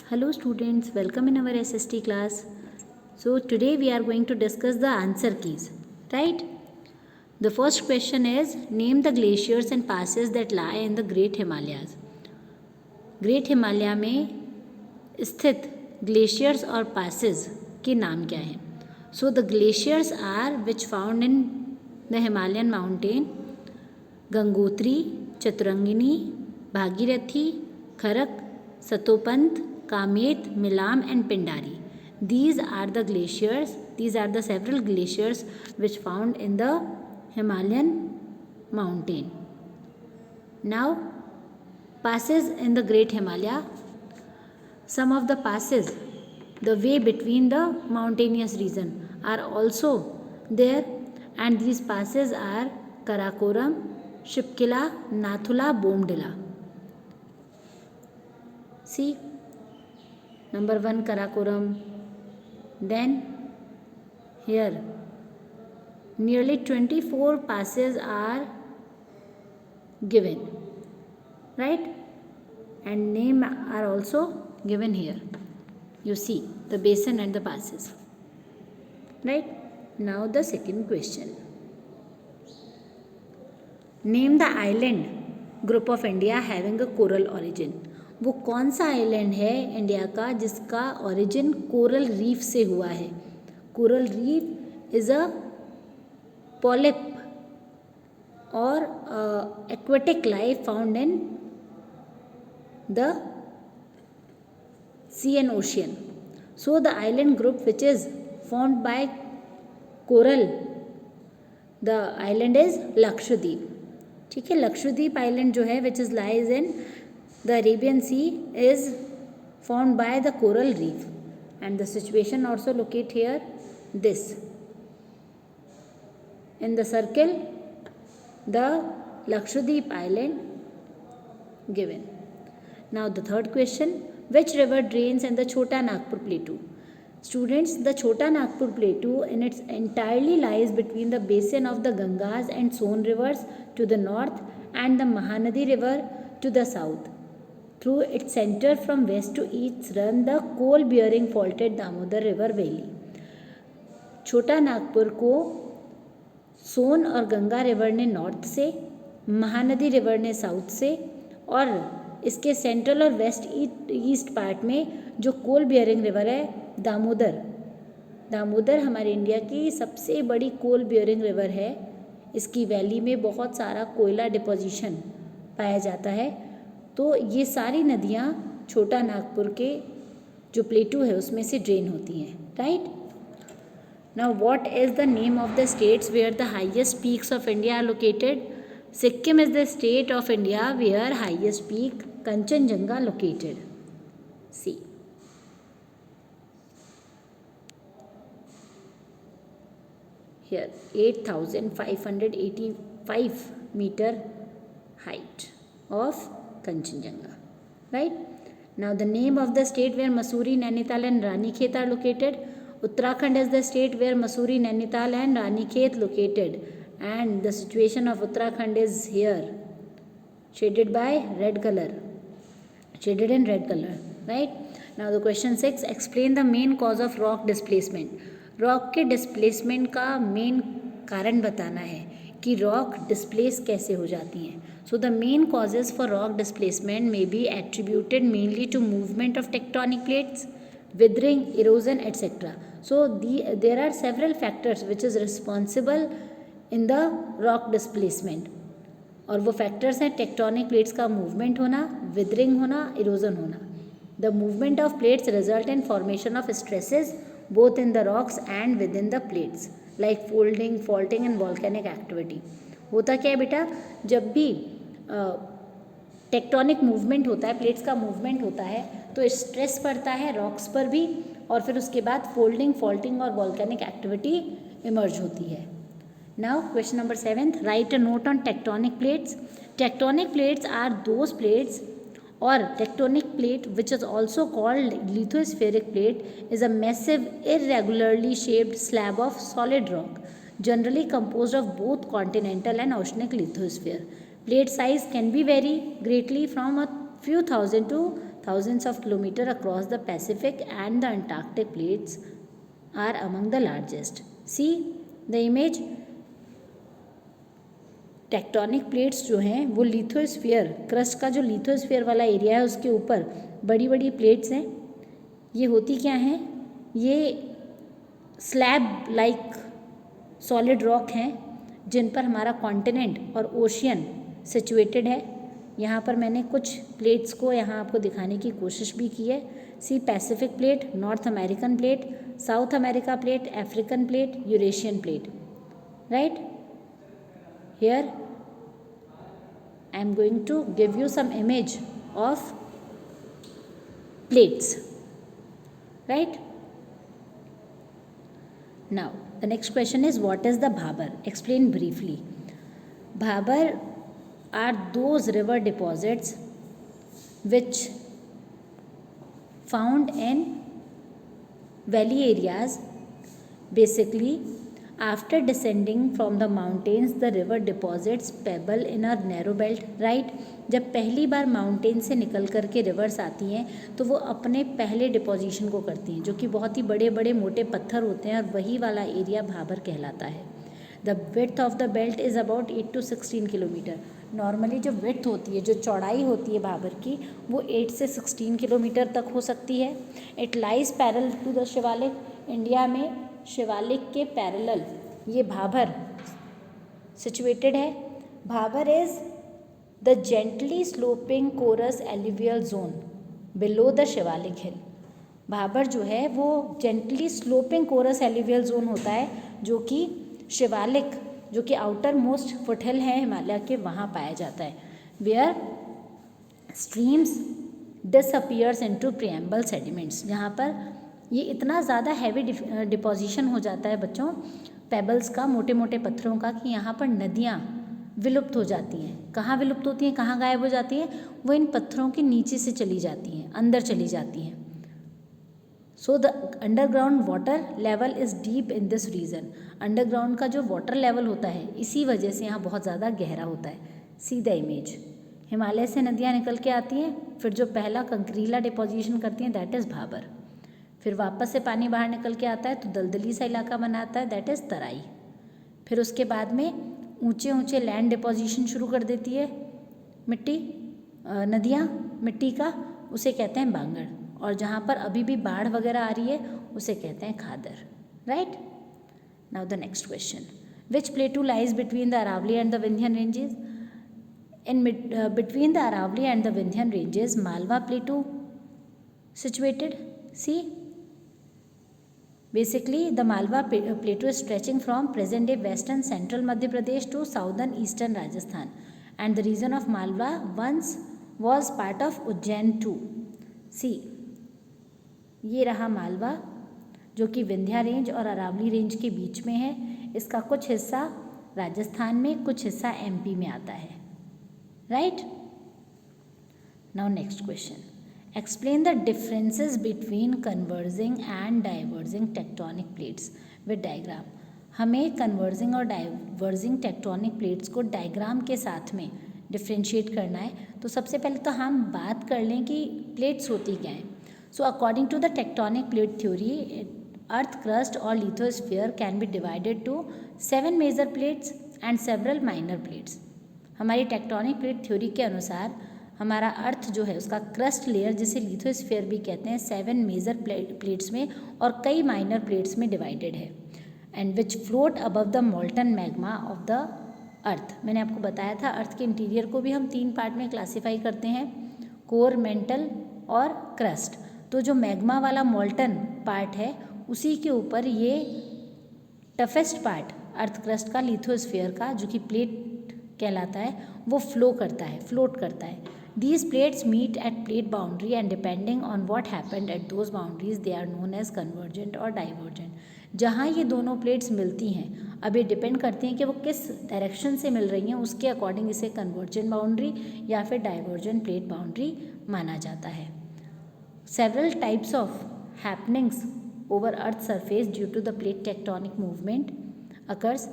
Hello students, welcome in our SST class. So today we are going to discuss the answer keys, right? The first question is name the glaciers and passes that lie in the Great Himalayas. Great Himalaya में स्थित glaciers और passes के नाम क्या हैं? So the glaciers are which found in the Himalayan mountain Gangotri, चतुरंगिनी, Bhagirathi, Kharak, Satopanth, Kamet, Milam and Pindari. These are the glaciers. These are the several glaciers which found in the Himalayan mountain. Now, passes in the Great Himalaya. Some of the passes, the way between the mountainous region, are also there, and these passes are Karakoram, Shipkila, Nathula, Bomdila. See, number 1 Karakoram. Then here nearly 24 passes are given, right? And name are also given here. You see the basin and the passes, right? Now the second question. Name the island group of India having a coral origin. वो कौन सा island है India का जिसका origin coral reef से हुआ है? Coral reef is a polyp और aquatic life found in the sea and ocean. So the island group which is formed by coral, the island is Lakshadweep. ठीक है, Lakshadweep island जो है which is lies in the Arabian Sea is formed by the coral reef, and the situation also locate here this in the circle the Lakshadweep island given. Now the third question, which river drains in the Chota Nagpur plateau? Students, the Chota Nagpur plateau in its entirely lies between the basin of the Gangas and Son rivers to the north and the Mahanadi river to the south. Through its center from west to east run the coal bearing faulted Damodar river valley. छोटा नागपुर को सोन और Ganga river ने north से, Mahanadi river ने south से, और इसके central और वेस्ट ईस्ट पार्ट में जो कोल बियरिंग रिवर है दामोदर हमारे इंडिया की सबसे बड़ी कोल बियरिंग रिवर है. इसकी वैली में बहुत सारा कोयला डिपोजिशन पाया जाता है. तो ये सारी नदियाँ छोटा नागपुर के जो प्लेटू है उसमें से ड्रेन होती हैं, right. Now what is the name of the states where the highest peaks of India are located? Sikkim is the state of India where highest peak Kanchenjunga located. See here 8,585 meter height of Kanchenjunga, right? Now the name of the state where Mussoorie, Nainital and Ranikhet are located. Uttarakhand is the state where Mussoorie, Nainital and Ranikhet located, and the situation of Uttarakhand is here shaded by red color, shaded in red color, right? Now the question 6, explain the main cause of rock displacement. Rock के displacement का main कारण बताना है कि rock displace कैसे हो जाती हैं. So the main causes for rock displacement may be attributed mainly to movement of tectonic plates, weathering, erosion etcetera. So there are several factors which is responsible in the rock displacement, और वो factors हैं tectonic plates का movement होना, weathering होना, erosion होना. The movement of plates result in formation of stresses both in the rocks and within the plates like folding, faulting and volcanic activity. होता क्या है बेटा, जब भी टेक्टोनिक मूवमेंट होता है, प्लेट्स का मूवमेंट होता है, तो स्ट्रेस पड़ता है रॉक्स पर भी, और फिर उसके बाद फोल्डिंग, फॉल्टिंग और वॉल्केनिक एक्टिविटी इमर्ज होती है. Now question number 7, right a note on tectonic plates. Tectonic plates are those plates or tectonic plate which is also called lithospheric plate is a massive irregularly shaped slab of solid rock generally composed of both continental and oceanic lithosphere. Plate size can be vary greatly from a few thousand to thousands of kilometers across the Pacific and the Antarctic plates are among the largest. See the image. Tectonic plates जो हैं वो lithosphere, crust का जो lithosphere वाला area है उसके ऊपर बड़ी बड़ी प्लेट्स हैं. ये होती क्या हैं? ये स्लैब लाइक सॉलिड रॉक हैं जिन पर हमारा कॉन्टिनेंट और ओशियन सिचुएटेड है. यहाँ पर मैंने कुछ प्लेट्स को यहाँ आपको दिखाने की कोशिश भी की है. See Pacific plate, north American plate, south America plate, African plate, Eurasian plate. Right, here I am going to give you some image of plates. Right? Now, the next question is, what is the Bhabar? Explain briefly. Bhabar are those river deposits which found in valley areas. Basically, after descending from the mountains, the river deposits pebble in a narrow belt. Right? जब पहली बार mountain से निकल कर के reverse आती हैं तो वो अपने पहले डिपोजिशन को करती हैं, जो कि बहुत ही बड़े बड़े मोटे पत्थर होते हैं, और वही वाला एरिया भाबर कहलाता है. The width of the belt is about 8 to 16 kilometre. Normally जो विड्थ होती है, जो चौड़ाई होती है भाबर की, वो 8 से 16 किलोमीटर तक हो सकती है. It lies parallel to the Shivalik. India में शिवालिक के पैरेलल ये भाबर सिचुएटेड है. Bhabar is the gently sloping coarse alluvial zone below the Shivalik hill. Bhabar जो है वो gently sloping coarse alluvial zone होता है, जो कि शिवालिक, जो कि आउटर मोस्ट फुटहिल है हिमालय के, वहाँ पाया जाता है. Where streams disappears into permeable sediments. जहाँ पर ये इतना ज़्यादा हैवी डिपोजिशन हो जाता है बच्चों, पेबल्स का, मोटे मोटे पत्थरों का, कि यहाँ पर नदियाँ विलुप्त हो जाती हैं. कहाँ विलुप्त होती हैं, कहाँ गायब हो जाती हैं? वो इन पत्थरों के नीचे से चली जाती हैं, अंदर चली जाती हैं. So the underground water level is deep in this region. Underground का जो वाटर लेवल होता है इसी वजह से यहाँ बहुत ज़्यादा गहरा होता है. See the image. हिमालय से नदियाँ निकल के आती हैं, फिर जो पहला कंकरीला डिपोजिशन करती हैं दैट इज़ भाबर. फिर वापस से पानी बाहर निकल के आता है तो दलदली सा इलाका बनाता है, दैट इज़ तराई. फिर उसके बाद में ऊंचे ऊंचे लैंड डिपोजिशन शुरू कर देती है मिट्टी, नदियाँ मिट्टी का, उसे कहते हैं बांगड़. और जहाँ पर अभी भी बाढ़ वगैरह आ रही है उसे कहते हैं खादर. Right? Now the next question. Which plateau lies between the Aravalli and the Vindhyan ranges? In between the Aravalli and the Vindhyan ranges Malwa plateau situated. See, basically the Malwa plateau is stretching from present day western central Madhya Pradesh to southern eastern Rajasthan, and the region of Malwa once was part of Ujjain too. See, ये रहा मालवा जो कि Vindhya range और Aravalli range के बीच में है. इसका कुछ हिस्सा राजस्थान में, कुछ हिस्सा एमपी में आता है. Right? Now next question. Explain the differences between converging and diverging tectonic plates with diagram. हमें converging और diverging tectonic plates को डायग्राम के साथ में डिफ्रेंशिएट करना है. तो सबसे पहले तो हम बात कर लें कि प्लेट्स होती क्या हैं. So according to the tectonic plate theory, earth crust और lithosphere can be divided to 7 major plates and several minor plates. हमारी टेक्टोनिक प्लेट थ्योरी के अनुसार हमारा अर्थ जो है उसका क्रस्ट लेयर, जिसे लिथोस्फीयर भी कहते हैं, 7 मेजर प्लेट्स में और कई माइनर प्लेट्स में डिवाइडेड है, and which float above the molten magma of the earth. मैंने आपको बताया था अर्थ के इंटीरियर को भी हम 3 पार्ट में क्लासीफाई करते हैं, कोर, मेंटल और क्रस्ट. तो जो मैग्मा वाला मोल्टन पार्ट है उसी के ऊपर ये टफेस्ट पार्ट अर्थ क्रस्ट का, लिथोस्फीयर का, जो कि प्लेट कहलाता है, वो फ्लोट करता है. These plates meet at plate boundary and depending on what happened at those boundaries they are known as convergent or divergent. जहाँ ये दोनों प्लेट्स मिलती हैं, अब ये डिपेंड करती हैं कि वो किस डायरेक्शन से मिल रही हैं, उसके अकॉर्डिंग इसे कन्वर्जेंट बाउंड्री या फिर डाइवर्जेंट प्लेट बाउंड्री माना जाता है. Several types of happenings over Earth's surface due to the plate tectonic movement occurs,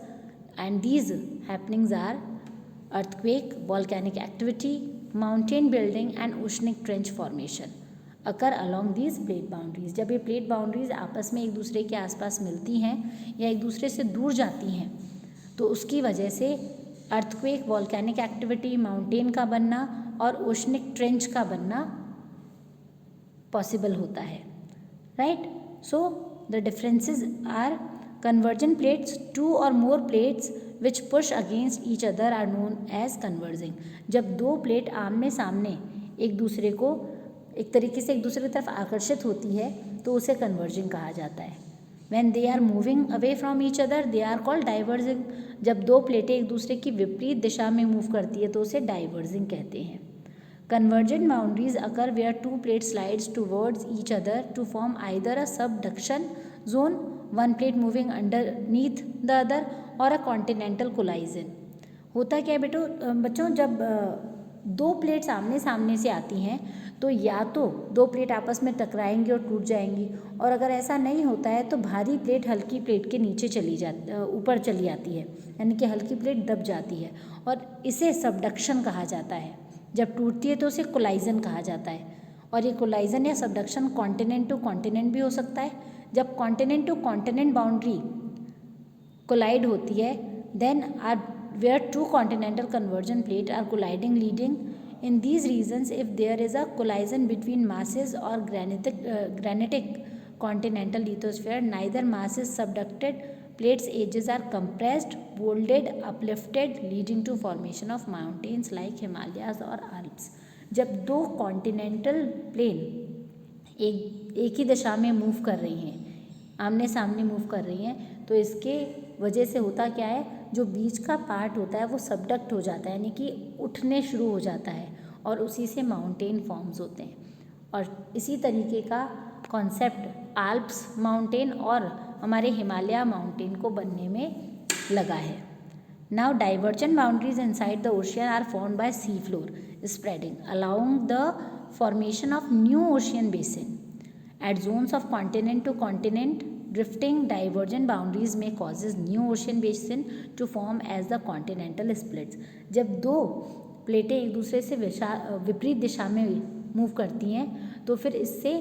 and these happenings are earthquake, volcanic activity, mountain building and oceanic trench formation. Occur along these plate boundaries. जब ये plate boundaries आपस में एक दूसरे के आसपास मिलती हैं या एक दूसरे से दूर जाती हैं तो उसकी वजह से अर्थक्वेक, वॉल्केनिक एक्टिविटी, माउंटेन का बनना और ओशनिक ट्रेंच का बनना पॉसिबल होता है, right. So the differences are convergent plates, two or more plates which push against each other are known as converging। जब दो प्लेट आमने सामने एक दूसरे को एक तरीके से एक दूसरे की तरफ आकर्षित होती है तो उसे converging कहा जाता है। When they are moving away from each other they are called diverging। जब दो प्लेटें एक दूसरे की विपरीत दिशा में मूव करती है तो उसे diverging कहते हैं। Convergent boundaries occur where two plates slides towards each other to form either a subduction zone, one plate moving underneath the other, और a continental collision। होता क्या है बच्चों, जब दो प्लेट्स आमने सामने से आती हैं तो या तो दो प्लेट आपस में टकराएंगी और टूट जाएंगी, और अगर ऐसा नहीं होता है तो भारी प्लेट हल्की प्लेट के नीचे ऊपर चली आती है, यानी कि हल्की प्लेट दब जाती है और इसे सबडक्शन कहा जाता है। जब टूटती है तो उसे कोलाइजन कहा जाता है, और ये कोलाइजन या सबडक्शन कॉन्टिनेंट टू कॉन्टिनेंट भी हो सकता है। जब continent to continent boundary collide होती है then are where two continental conversion plate are colliding leading in these regions if there is a collision between masses और granitic continental lithosphere neither mass is subducted, plates edges are compressed, folded, uplifted, leading to formation of mountains like Himalayas और Alps। जब दो continental plane एक ही दिशा में move कर रही हैं, आमने सामने मूव कर रही हैं, तो इसके वजह से होता क्या है, जो बीच का पार्ट होता है वो सबडक्ट हो जाता है, यानी कि उठने शुरू हो जाता है और उसी से माउंटेन फॉर्म्स होते हैं। और इसी तरीके का कॉन्सेप्ट आल्प्स माउंटेन और हमारे हिमालय माउंटेन को बनने में लगा है। Now divergent boundaries inside the ocean are formed by sea floor spreading along the formation of new ocean basin at zones of continent to continent drifting divergent boundaries में causes new ocean basin to form as the continental splits. जब दो प्लेटें एक दूसरे से विपरीत दिशा में move करती हैं तो फिर इससे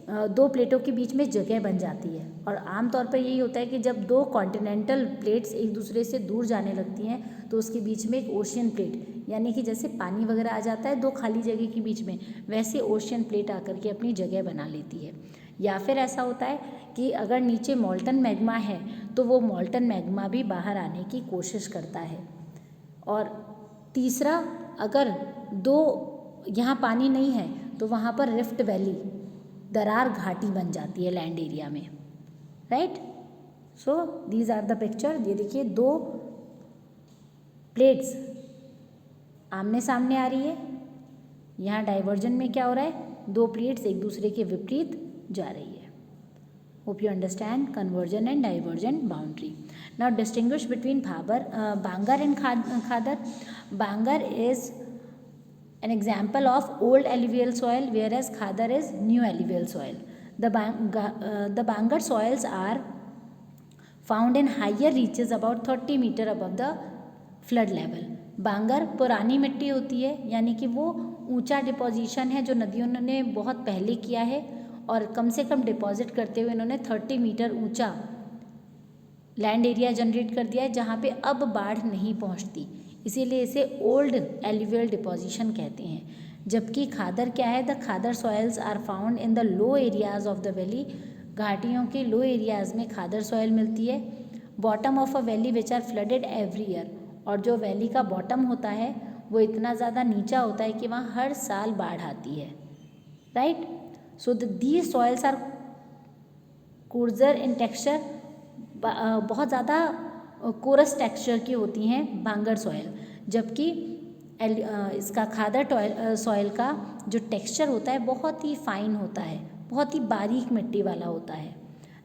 दो प्लेटों के बीच में जगह बन जाती है, और आमतौर पर यही होता है कि जब दो कॉन्टिनेंटल प्लेट्स एक दूसरे से दूर जाने लगती हैं तो उसके बीच में एक ओशियन प्लेट, यानी कि जैसे पानी वगैरह आ जाता है दो खाली जगह के बीच में, वैसे ओशियन प्लेट आकर के अपनी जगह बना लेती है। या फिर ऐसा होता है कि अगर नीचे मॉल्टन मैग्मा है तो वो मॉल्टन मैग्मा भी बाहर आने की कोशिश करता है। और तीसरा, अगर दो यहाँ पानी नहीं है तो वहाँ पर रिफ्ट वैली, दरार घाटी बन जाती है लैंड एरिया में, right. So these are the picture. ये देखिए दो प्लेट्स आमने सामने आ रही है, यहाँ डाइवर्जन में क्या हो रहा है, दो प्लेट्स एक दूसरे के विपरीत जा रही है। Hope you understand convergent and divergent boundary. Now distinguish between bhangar and khadar. Bhangar is an example of old alluvial soil whereas khadar is new alluvial soil. The Bangar soils are found in higher reaches about 30 meter above the flood level. बांगर पुरानी मिट्टी होती है, यानी कि वो ऊंचा deposition है जो नदियों ने बहुत पहले किया है, और कम से कम डिपॉजिट करते हुए इन्होंने 30 मीटर ऊंचा लैंड एरिया जनरेट कर दिया है जहाँ पे अब बाढ़ नहीं पहुँचती, इसीलिए इसे ओल्ड एल्यूवियल डिपोजिशन कहते हैं। जबकि खादर क्या है, the khadar soils are found in the low areas of the valley. घाटियों के लो एरियाज में खादर सॉइल मिलती है। Bottom of a valley which are flooded every year, और जो वैली का बॉटम होता है वो इतना ज़्यादा नीचा होता है कि वहाँ हर साल बाढ़ आती है, right. So these soils are coarser in texture, बहुत ज़्यादा कोरस टेक्सचर की होती हैं बांगर सॉइल, जबकि इसका खादर सॉइल का जो टेक्सचर होता है बहुत ही फाइन होता है, बहुत ही बारीक मिट्टी वाला होता है।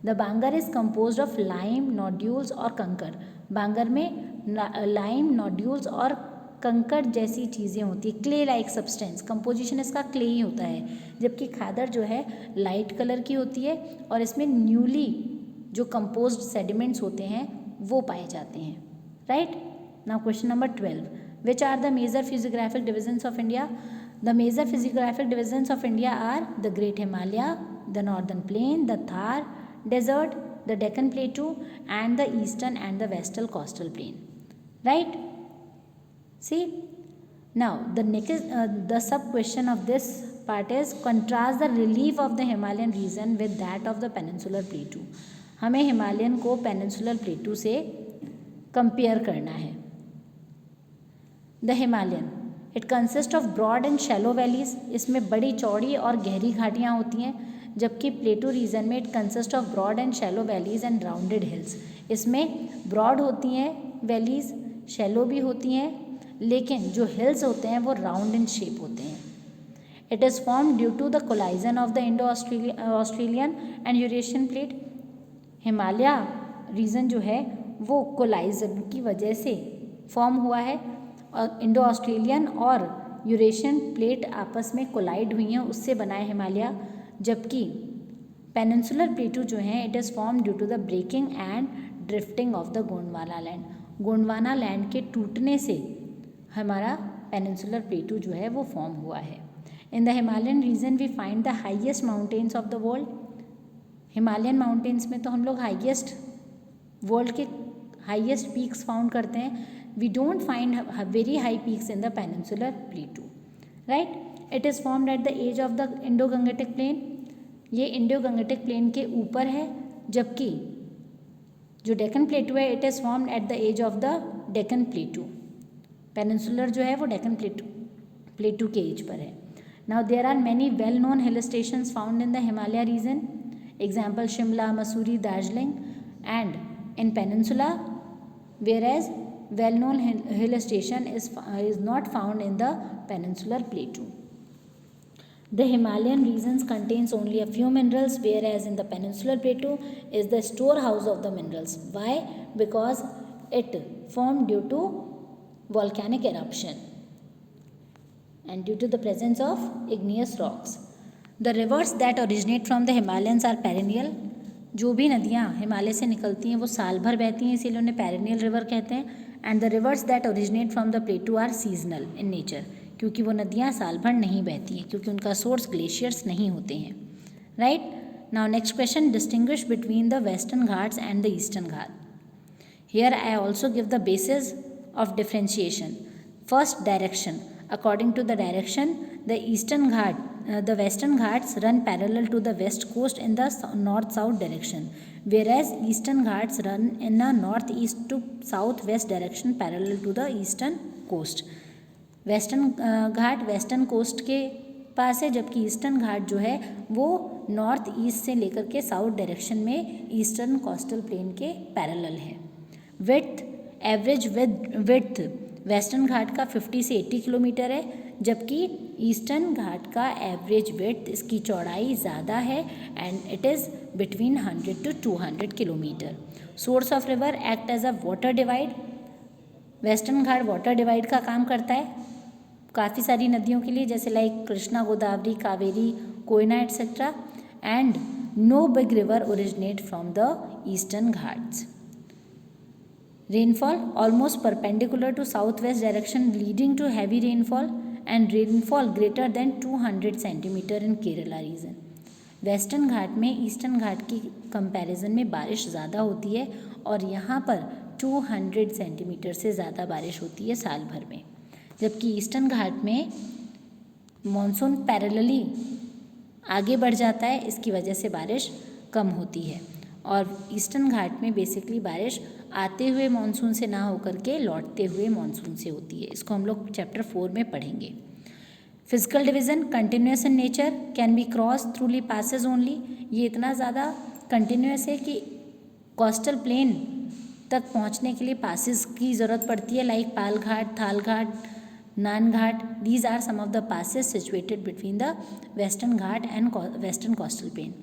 The Bangar is compose of lime, nodules और कंकर। बांगर में लाइम, नोड्यूल्स और कंकर जैसी चीज़ें होती है, क्ले लाइक सब्सटेंस, कंपोजिशन इसका क्ले ही होता है। जबकि खादर जो है लाइट कलर की होती है और इसमें न्यूली जो कंपोज्ड सेडिमेंट्स होते हैं वो पाए जाते हैं, right. Now question number 12, which are the major physiographic divisions of India. The major physiographic divisions of India are the Great Himalaya, the Northern Plain, the Thar Desert, the Deccan Plateau, and the Eastern and the Western Coastal Plain. Right? See, now the sub question of this part is contrast the relief of the Himalayan region with that of the Peninsular Plateau. हमें Himalayan को peninsular plateau से compare करना है. The Himalayan it consist of broad and shallow valleys, इसमें बड़ी चौड़ी और गहरी घाटियाँ होती हैं, जबकि प्लेटू रीजन में it consist of broad and shallow valleys and rounded hills. इसमें ब्रॉड होती हैं वैलीज, शैलो भी होती हैं, लेकिन जो हिल्स होते हैं वो राउंड इन शेप होते हैं. It is form due to the collision of the Indo Australian and Eurasian plate. Himalaya region जो है वो कोलाइजन की वजह से फॉर्म हुआ है और इंडो ऑस्ट्रेलियन और यूरेशियन प्लेट आपस में कोलाइड हुई हैं, उससे बना है हिमालय. जबकि पेनिनसुलर प्लेटू जो है it is form due to the breaking and drifting of the Gondwana land. Gondwana land के टूटने से हमारा पेनिनसुलर प्लेटू जो है वो फॉर्म हुआ है. In the Himalayan region we find the highest mountains of the world. Himalayan mountains में तो हम लोग हाइएस्ट वर्ल्ड के हाइएस्ट पीक्स फाउंड करते हैं. We don't find very high peaks in the peninsular plateau. Right? It is formed at the edge of the Indo Gangetic plain. ये Indo Gangetic plain के ऊपर है, जबकि जो डेक्कन प्लेटू है it is formed at the edge of the Deccan plateau. Peninsular जो है वो डेक्कन प्लेटू के एज पर है. Now there are many well known hill stations found in the Himalaya region. Example Shimla, Mussoorie, Darjeeling. And in peninsula whereas well known hill station is not found in the peninsular plateau. The Himalayan regions contains only a few minerals, whereas in the peninsular plateau is the storehouse of the minerals. Why? Because it formed due to volcanic eruption and due to the presence of igneous rocks. The rivers that originate from the Himalayas are perennial. जो भी नदियाँ हिमालय से निकलती हैं वो साल भर बहती हैं, इसीलिए उन्हें पेरेनियल रिवर कहते हैं. And the rivers that originate from the plateau are seasonal in nature, क्योंकि वो नदियाँ साल भर नहीं बहती हैं, क्योंकि उनका सोर्स ग्लेशियर्स नहीं होते हैं. Right? Now next question, distinguish between the western Ghats and the eastern Ghat. Here I also give the basis of differentiation. First, direction. According to the direction, the western ghats run parallel to the west coast in the north-south direction, whereas eastern ghats run in a northeast to southwest direction parallel to the eastern coast. Western Ghat western coast के पास है, जबकि eastern घाट जो है वो north east से लेकर के साउथ डायरेक्शन में ईस्टर्न कोस्टल प्लेन के पैरेलल है. विड्थ, एवरेज विड्थ वेस्टर्न घाट का 50 से 80 किलोमीटर है, जबकि ईस्टर्न घाट का एवरेज विड्थ, इसकी चौड़ाई ज़्यादा है and it is between 100 to 200 kilometre. Source of river act as a water divide. Western Ghat water divide का काम करता है काफ़ी सारी नदियों के लिए, जैसे like Krishna, Godavari, Kaveri, Koyna etcetera. And no big river originate from the eastern Ghats. Rainfall almost perpendicular to southwest direction, leading to heavy rainfall and rainfall greater than 200 centimeter in Kerala region. Western Ghat में ईस्टर्न घाट की कंपैरिजन में बारिश ज़्यादा होती है और यहाँ पर 200 सेंटीमीटर से ज़्यादा बारिश होती है साल भर में, जबकि ईस्टर्न घाट में मॉनसून पैरेलली आगे बढ़ जाता है, इसकी वजह से बारिश कम होती है. और ईस्टर्न घाट में बेसिकली बारिश आते हुए मानसून से ना होकर के लौटते हुए मानसून से होती है. इसको हम लोग चैप्टर 4 में पढ़ेंगे. Physical division, continuous in nature, can be cross throughly passes only. ये इतना ज़्यादा कंटिन्यूस है कि कोस्टल प्लेन तक पहुंचने के लिए पासेस की ज़रूरत पड़ती है, like Pal Ghat, Thal Ghat, Nan Ghat. These are some of the passes situated between the Western Ghat and western coastal plain.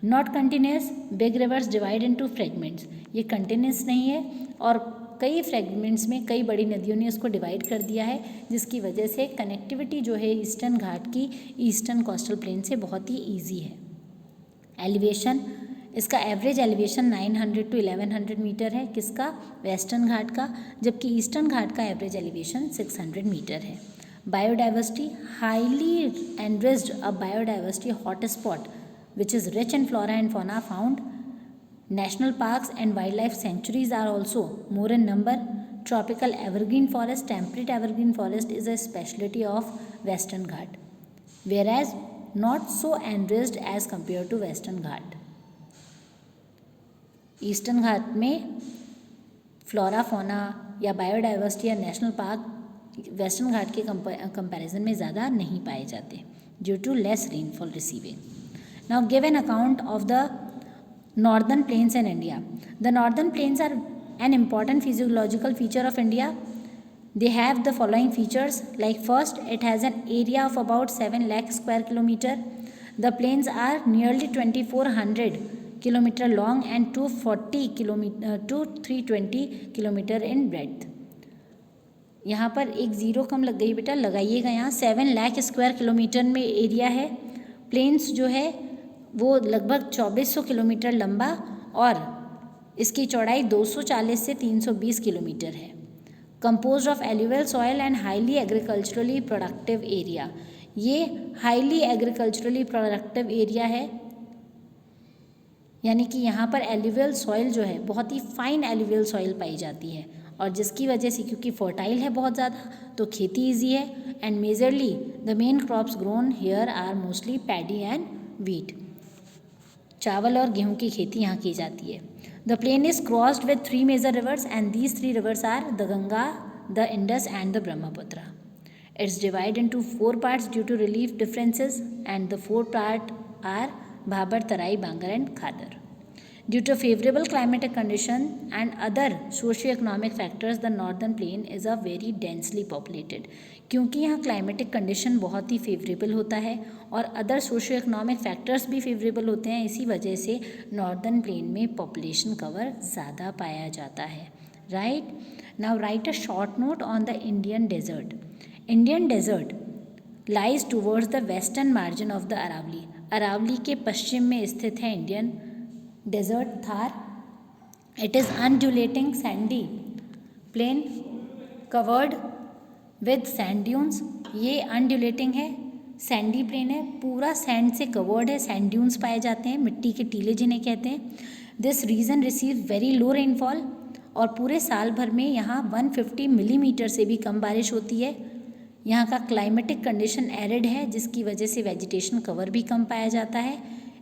Not continuous, big rivers divide into fragments. ये कंटिन्यूस नहीं है और कई फ्रेगमेंट्स में कई बड़ी नदियों ने इसको डिवाइड कर दिया है, जिसकी वजह से कनेक्टिविटी जो है ईस्टर्न घाट की ईस्टर्न कोस्टल प्लेन से बहुत ही ईजी है. एलिवेशन, इसका एवरेज एलिवेशन 900 to 1100 मीटर है. किसका? वेस्टर्न घाट का. जबकि ईस्टर्न घाट का एवरेज एलिवेशन 600 मीटर है. Biodiversity, highly enriched a biodiversity hotspot which is rich in flora and fauna found. National parks and wildlife sanctuaries are also more in number. Tropical evergreen forest, temperate evergreen forest is a specialty of Western Ghat, whereas not so enriched as compared to Western Ghat. Eastern Ghat में flora फोना या biodiversity या national park western घाट के comparison में ज़्यादा नहीं पाए जाते due to less rainfall receiving. Now give an account of the northern plains in India. The northern plains are an important physiological feature of India. They have the following features, like first, it has an area of about 7 lakh square kilometer. The plains are nearly 2400 kilometer long and 320 kilometer in breadth. यहाँ पर एक zero कम लग गई बेटा, लगाइएगा यहाँ. 7 lakh square kilometre में area है. प्लेन्स जो है वो लगभग 2400 किलोमीटर लंबा और इसकी चौड़ाई 240 से 320 किलोमीटर है. Composed of alluvial soil and highly agriculturally productive area. ये हाईली एग्रीकल्चरली प्रोडक्टिव एरिया है, यानी कि यहाँ पर एल्यूवियल सॉइल जो है बहुत ही फाइन एल्यूवियल सॉइल पाई जाती है और जिसकी वजह से क्योंकि फर्टाइल है बहुत ज़्यादा तो खेती ईजी है. And majorly the main crops grown here are mostly paddy and wheat. चावल और गेहूँ की खेती यहाँ की जाती है. The plain is crossed with 3 major rivers and these 3 rivers are the Ganga, the Indus and the Brahmaputra. It's divided into 4 parts due to relief differences and the 4 parts are Bhabar, Tarai, Bangar and Khadar. Due to favorable climatic condition and other socio-economic factors, the northern plain is a very densely populated. क्योंकि यहाँ climatic condition बहुत ही favourable होता है और other socio economic factors भी favourable होते हैं, इसी वजह से नॉर्दर्न प्लेन में पॉपुलेशन कवर ज़्यादा पाया जाता है. Right. Now write a short note on the Indian desert. Indian desert lies towards the western margin of the Aravalli. Aravalli के पश्चिम में स्थित है Indian desert Thar. It is undulating sandy plain covered with sand dunes. ये अनड्यूलेटिंग है, Sandy plane है, पूरा sand से कवर्ड है. सैंड ड्यून्स पाए जाते हैं, मिट्टी के टीले जिन्हें कहते हैं. This region receive very low rainfall और पूरे साल भर में यहाँ 150 मिलीमीटर से भी कम बारिश होती है. यहाँ का क्लाइमेटिक कंडीशन एरिड है जिसकी वजह से वेजिटेशन कवर भी कम पाया जाता है.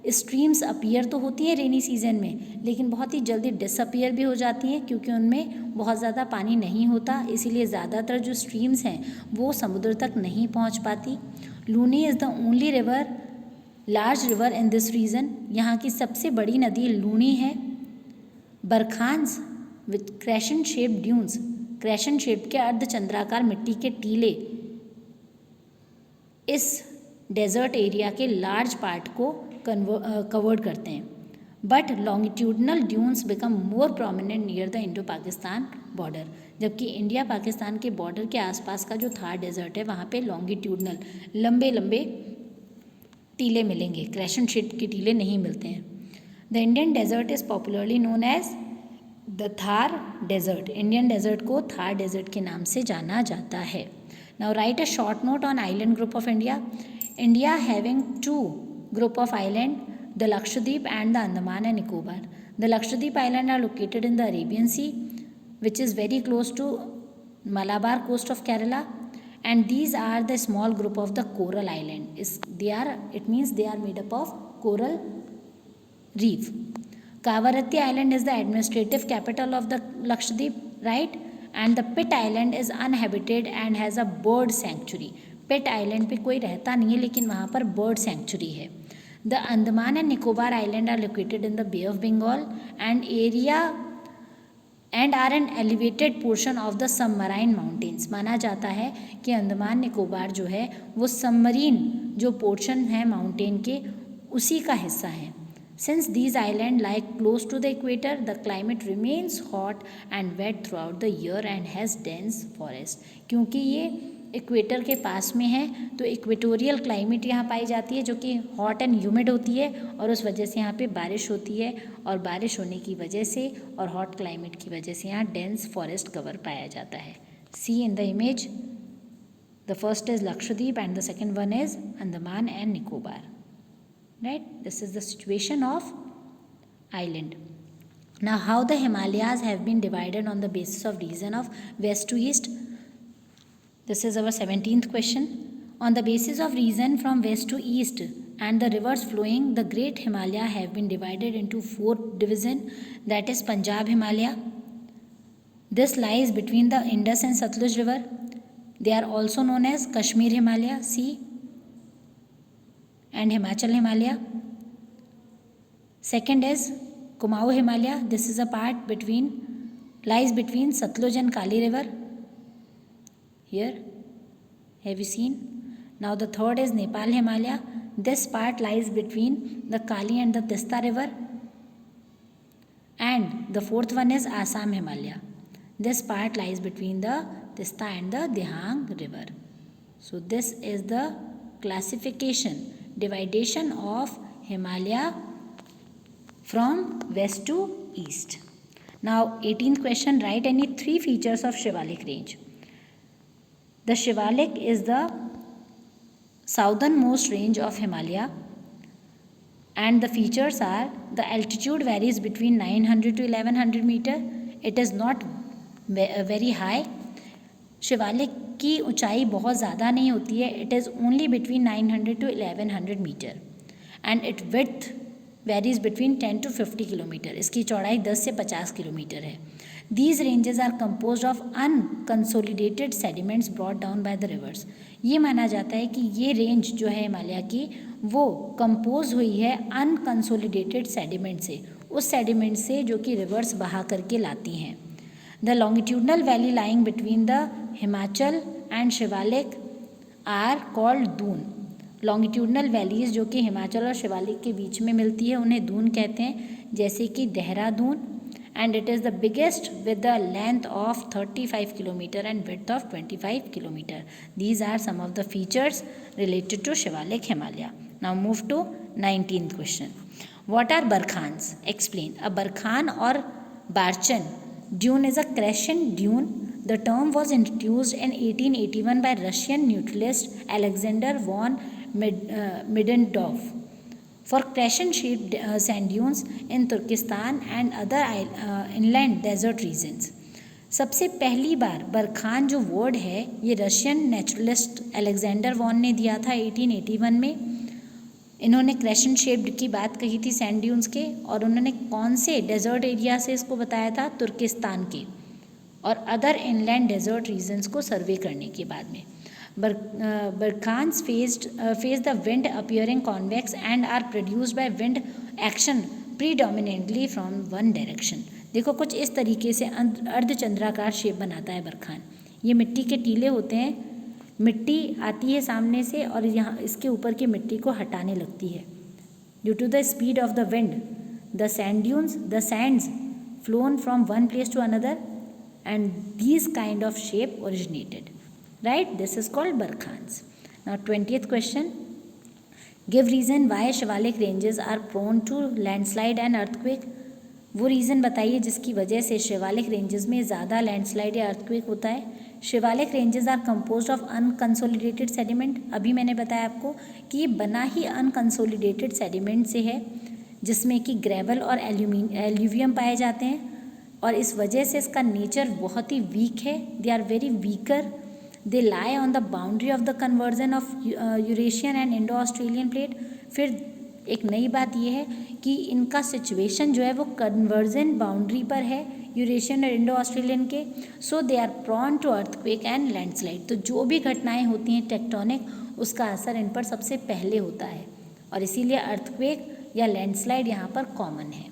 स्ट्रीम्स अपीयर तो होती हैं रेनी सीजन में लेकिन बहुत ही जल्दी डिसअपीयर भी हो जाती हैं क्योंकि उनमें बहुत ज़्यादा पानी नहीं होता, इसीलिए ज़्यादातर जो स्ट्रीम्स हैं वो समुद्र तक नहीं पहुंच पाती. Luni is the only river large river in this region. यहाँ की सबसे बड़ी नदी लूनी है. Barchans with crescent shape dunes, crescent shape के अर्धचंद्राकार मिट्टी के टीले इस डेजर्ट एरिया के लार्ज पार्ट को कवर्ड करते हैं. But longitudinal dunes become more prominent near the Indo Pakistan border. जबकि इंडिया पाकिस्तान के बॉर्डर के आसपास का जो थार डेजर्ट है वहाँ पे लॉन्गिट्यूडनल लंबे लंबे टीले मिलेंगे, क्रेशन शेप के टीले नहीं मिलते हैं. The Indian desert is popularly known as the Thar desert. Indian desert को थार डेजर्ट के नाम से जाना जाता है. Now write a short note on island group of India. India having 2 group of island, the Lakshadweep and the Andaman and Nicobar. The Lakshadweep island are located in the Arabian Sea, which is very close to Malabar coast of Kerala, and these are the small group of the coral island. It means they are made up of coral reef. Kavaratti island is the administrative capital of the Lakshadweep, right? And the Pitt island is uninhabited and has a bird sanctuary. Pit island पे कोई रहता नहीं है लेकिन वहाँ पर bird sanctuary है. The Andaman and Nicobar island are located in the Bay of Bengal and are an elevated portion of the submarine mountains. माना जाता है कि अंडमान निकोबार जो है वो सबमरीन जो पोर्शन है माउंटेन के उसी का हिस्सा है. Since these islands lie close to the equator, the climate remains hot and wet throughout the year and has dense forest. क्योंकि ये इक्वेटर के पास में है तो इक्वेटोरियल क्लाइमेट यहाँ पाई जाती है जो कि हॉट एंड ह्यूमिड होती है और उस वजह से यहाँ पे बारिश होती है और बारिश होने की वजह से और हॉट क्लाइमेट की वजह से यहाँ डेंस फॉरेस्ट कवर पाया जाता है. See in the image The first is Lakshadweep and the second one is Andaman and Nicobar. Right? This is the situation of island. Now, how the Himalayas have been divided on the basis of region of west to east? This is our 17th question. On the basis of region from west to east and the rivers flowing, the Great Himalaya have been divided into 4 divisions. That is Punjab Himalaya. This lies between the Indus and Satluj river. They are also known as Kashmir Himalaya, sea, and Himachal Himalaya. Second is Kumaon Himalaya. This is a part lies between Satluj and Kali river. Here, have you seen? Now the third is Nepal Himalaya. This part lies between the Kali and the Tista river. And the fourth one is Assam Himalaya. This part lies between the Tista and the Dihang river. So this is the dividation of Himalaya from west to east. Now 18th question, write any 3 features of Shivalik range. The Shivalik is the southernmost range of Himalaya, and the features are the altitude varies between 900 to 1100 meter. It is not very high. Shivalik की ऊंचाई बहुत ज़्यादा नहीं होती है. It is only between 900 to 1100 metre and it width varies between 10 to 50 kilometre. इसकी चौड़ाई 10 से 50 किलोमीटर है. These ranges are composed of unconsolidated sediments brought down by the rivers. ये माना जाता है कि ये रेंज जो है हिमालय की वो कंपोज हुई है अनकंसोलिडेटेड सेडिमेंट से, उस सेडिमेंट से जो कि रिवर्स बहा करके लाती हैं. The longitudinal valley lying between the Himachal and Shivalik are called Doon. Longitudinal valleys जो कि हिमाचल और शिवालिक के बीच में मिलती है उन्हें दून कहते हैं, जैसे कि Dehradun. And it is the biggest with the length of 35 kilometre and width of 25 kilometre. These are some of the features related to Shivalik Himalaya. Now move to 19th question. What are barchans? Explain. A barkhan और barchan dune is a crescent dune. The term was introduced in 1881 by Russian naturalist Alexander von Middendorf for crescent-shaped sand dunes in Turkestan and other inland desert regions. सबसे पहली बार barchan जो word है ये Russian naturalist Alexander von ने दिया था 1881 में. इन्होंने क्रेसेंट शेप्ड की बात कही थी सैंड ड्यून्स के, और उन्होंने कौन से डेजर्ट एरिया से इसको बताया था? तुर्किस्तान के और अदर इनलैंड डेजर्ट रीजन्स को सर्वे करने के बाद में. Barchans face the wind appearing convex and are produced by wind action predominantly from one direction. देखो कुछ इस तरीके से अर्धचंद्राकार शेप बनाता है बरखान. ये मिट्टी के टीले होते हैं, मिट्टी आती है सामने से और यहाँ इसके ऊपर की मिट्टी को हटाने लगती है. Due to the speed of the wind the sand dunes the sands flown from one place to another and these kind of shape originated. Right, this is called barchans. Now 20th question. Give reason why Shivalik ranges are prone to landslide and earthquake. वो reason बताइए जिसकी वजह से Shivalik ranges में ज़्यादा landslide या earthquake होता है. Shivalik ranges are composed of unconsolidated sediment. अभी मैंने बताया आपको कि ये बना ही अनकंसोलिडेटेड सेडिमेंट से है, जिसमें कि ग्रेवल और एल्यूवियम पाए जाते हैं, और इस वजह से इसका नेचर बहुत ही वीक है. They are very weaker. They lie on the boundary of the convergence of Eurasian and Indo Australian plate. फिर एक नई बात यह है कि इनका सिचुएशन जो है वो कन्वर्जन बाउंड्री पर है यूरेशियन और इंडो ऑस्ट्रेलियन के. So they are prone to earthquake and landslide. तो जो भी घटनाएं होती हैं टेक्टोनिक, उसका असर इन पर सबसे पहले होता है, और इसीलिए अर्थक्वेक या लैंडस्लाइड यहाँ पर कॉमन है.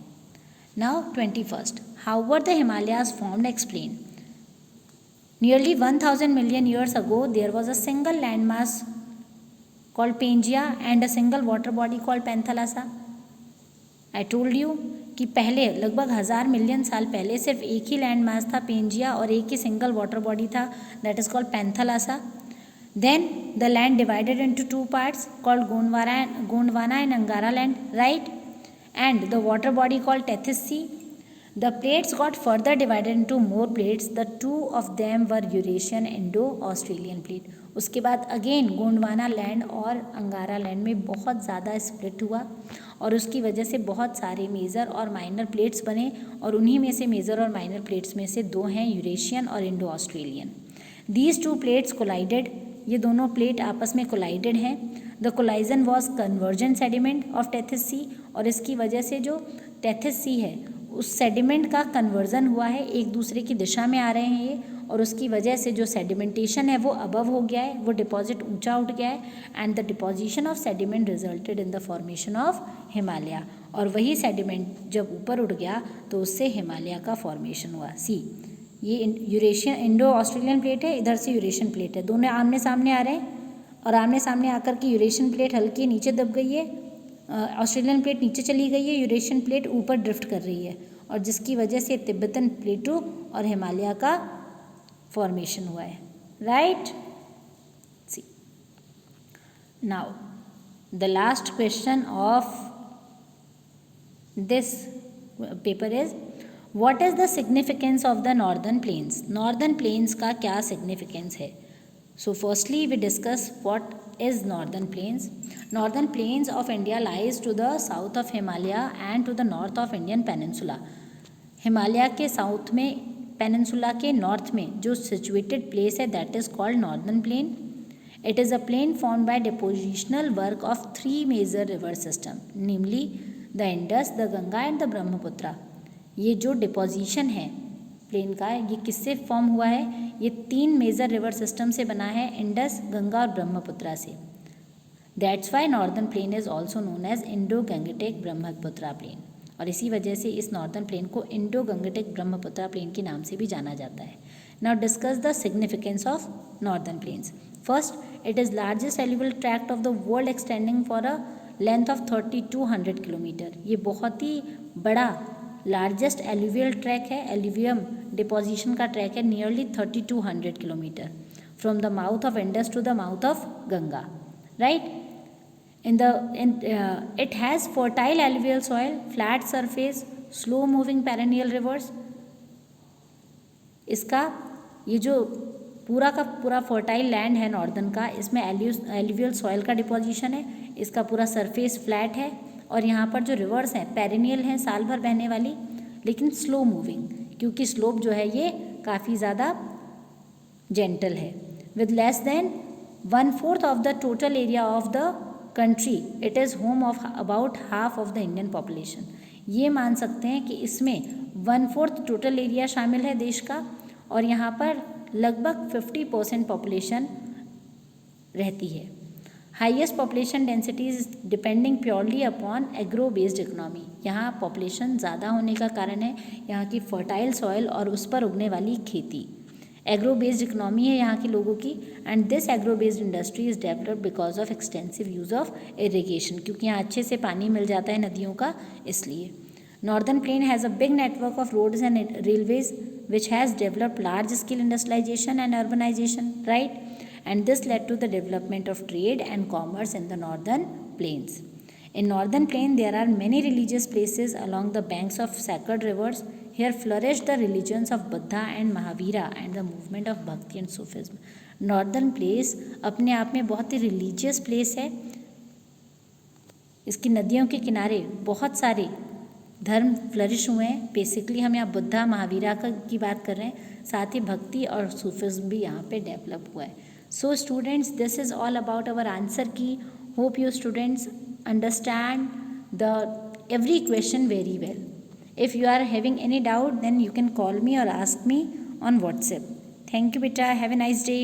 Now 21st. How were the Himalayas formed? Explain. Nearly 1000 million years ago, there was a single landmass called Pangaea and a single water body called Panthalassa. I told you कि पहले लगभग 1000 million साल पहले सिर्फ एक ही लैंड मास था Pangaea और एक ही सिंगल वाटर बॉडी था, that is called Panthalassa. Then the land divided into 2 parts called Gondwana and Angara land, right, and the water body called Tethys sea. The plates got further divided into more plates. The 2 of them were Eurasian and Indo-Australian plate. उसके बाद again Gondwana land और अंगारा land में बहुत ज़्यादा split हुआ और उसकी वजह से बहुत सारे मेजर और माइनर प्लेट्स बने और उन्हीं में से मेजर और माइनर प्लेट्स में से दो हैं यूरेशियन और Indo Australian. These two plates collided, ये दोनों प्लेट आपस में कोलाइडेड हैं। The collision was conversion sediment of Tethys sea, और इसकी वजह से जो टेथिस सी है उस सेडिमेंट का कन्वर्जन हुआ है, एक दूसरे की दिशा में आ रहे हैं ये, और उसकी वजह से जो सेडिमेंटेशन है वो अबव हो गया है, वो डिपॉजिट ऊंचा उठ गया है and the deposition of sediment resulted in the formation of Himalaya, और वही सेडिमेंट जब ऊपर उठ गया तो उससे हिमालय का फॉर्मेशन हुआ। सी, ये यूरेशियन इंडो ऑस्ट्रेलियन प्लेट है, इधर से यूरेशियन प्लेट है, दोनों आमने सामने आ रहे हैं और आमने सामने आकर के यूरेशियन प्लेट हल्की नीचे दब गई है, ऑस्ट्रेलियन प्लेट नीचे चली गई है, यूरेशियन प्लेट ऊपर ड्रिफ्ट कर रही है, और जिसकी वजह से तिब्बतन प्लेटू और हिमालय का फॉर्मेशन हुआ है। Right, see now the last question of this paper is what is the significance of the northern plains. Northern plains का क्या सिग्निफिकेंस है? So firstly we discuss what is northern plains. Northern plains of India lies to the south of Himalaya and to the north of Indian peninsula. Himalaya के south में, peninsula के north में जो situated place है that is called northern plain. It is a plain form by depositional work of 3 major river system, namely the Indus, the Ganga and the Brahmaputra. ये जो deposition है plane का, ये किससे फॉर्म हुआ है? ये 3 मेजर रिवर सिस्टम से बना है, इंडस, गंगा और ब्रह्मपुत्रा से. That's why northern plain is also known as Indo Gangetic Brahmaputra plain, और इसी वजह से इस नॉर्दर्न प्लेन को इंडो गंगेटिक ब्रह्मपुत्रा प्लेन के नाम से भी जाना जाता है. Now discuss the significance of northern plains. First, it is largest alluvial tract of the world extending for a length of 3200 kilometre. ये बहुत ही बड़ा लार्जेस्ट एलुवियल ट्रैक है, एलुवियम डिपोजिशन का ट्रैक है, nearly 3200 kilometre from the mouth of Indus to the mouth of Ganga. Right, it has fertile alluvial soil, flat surface, slow moving perennial rivers. इसका ये जो पूरा का पूरा फर्टाइल लैंड है नॉर्दर्न का, इसमें एलुवियल सॉइल का डिपोजिशन है, इसका पूरा सरफेस फ्लैट है, और यहाँ पर जो रिवर्स हैं पेरेनियल हैं, साल भर बहने वाली, लेकिन स्लो मूविंग, क्योंकि स्लोप जो है ये काफ़ी ज़्यादा जेंटल है. With less than 1/4 of the total area of the country, it is home of about half of the Indian population. ये मान सकते हैं कि इसमें 1/4 टोटल एरिया शामिल है देश का, और यहाँ पर लगभग 50% पॉपुलेशन रहती है. Highest population density is depending purely upon agro based economy. यहाँ पॉपुलेशन ज़्यादा होने का कारण है यहाँ की फर्टाइल सॉइल और उस पर उगने वाली खेती. एग्रो बेस्ड इकोनॉमी है यहाँ के लोगों की, and this agro based industry is developed because of extensive use of irrigation, क्योंकि यहाँ अच्छे से पानी मिल जाता है नदियों का, इसलिए. Northern plain has a big network of roads and railways which has developed large scale industrialisation and urbanisation. Right, and this led to the development of trade and commerce in the northern plains. In northern plain there are many religious places along the banks of sacred rivers. Here flourished the religions of Buddha and Mahavira and the movement of Bhakti and Sufism. Northern place अपने आप में बहुत ही religious place है. इसकी नदियों के किनारे बहुत सारे धर्म फ्लरिश हुए हैं. बेसिकली हम यहाँ बुद्धा महावीरा की बात कर रहे हैं, साथ ही भक्ति और सूफिज्म भी यहाँ पे डेवलप हुआ है. So students, this is all about our answer key. Hope you students understand the every question very well. If you are having any doubt, then you can call me or ask me on WhatsApp. Thank you beta, have a nice day.